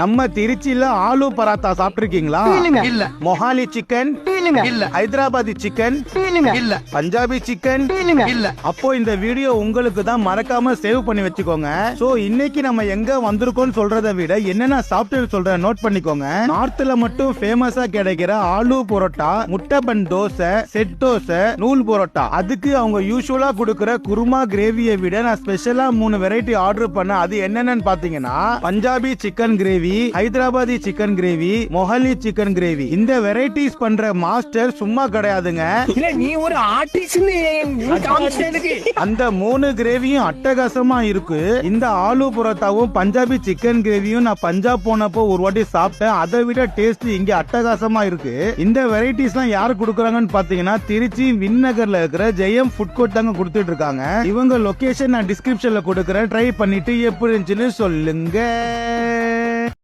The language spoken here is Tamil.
நம்ம திருச்சியில ஆலு பராத்தா சாப்பிட்டிருக்கீங்களா? இல்ல. மொஹாலி சிக்கன் இல்ல. ஹைதராபாதி சிக்கன் இல்ல. பஞ்சாபி சிக்கன் இல்ல. அப்போ இந்த வீடியோ உங்களுக்கு தான், மறக்காம சேவ் பண்ணி வச்சுக்கோங்க. சோ இன்னைக்கு நம்ம எங்க வந்திருக்கோம் சொல்றதை விட என்னென்ன சாப்பிட்டு சொல்றேன் நோட் பண்ணிக்கோங்க. நார்த்ல மட்டும் ஃபேமஸா கிடைக்கிற ஆலு பரோட்டா, முட்டை பன் தோசை, செட் தோசை, நூல் பரோட்டா, அதுக்கு அவங்க யூசுவலா கொடுக்கிற குருமா கிரேவியை விட நான் ஸ்பெஷலா 3 வெரைட்டி ஆர்டர் பண்ண. அது என்னென்னு பாத்தீங்கன்னா Punjabi chicken gravy, Hyderabadi chicken gravy, Mohali chicken gravy. இந்த வெரைட்டிஸ் பண்ற மாஸ்டர் சும்மா கிடையாதுங்க. நீ ஒரு ஆர்டிஸ்ட். அந்த 3 கிரேவியும் அட்டகாசமா இருக்கு. இந்த ஆலு பரோட்டாவும் பஞ்சாபி சிக்கன் கிரேவியும் நான் பஞ்சாப் போனப்போ ஒரு வாட்டி சாப்பிட்டேன். அதை விட டேஸ்ட் இங்க அட்டகாசமா இருக்கு. இந்த வெரைட்டிஸ் எல்லாம் யாரு கொடுக்கறாங்கன்னு பாத்தீங்கன்னா திருச்சி விண்ணகர்ல இருக்கிற ஜெயம் ஃபுட் கோர்ட் தாங்க கொடுத்துட்டு இருக்காங்க. இவங்க லொகேஷன் நான் டிஸ்கிரிப்ஷன்ல கொடுக்கறேன். ட்ரை பண்ணிட்டு எப்படி இருந்துச்சுன்னு சொல்லுங்க.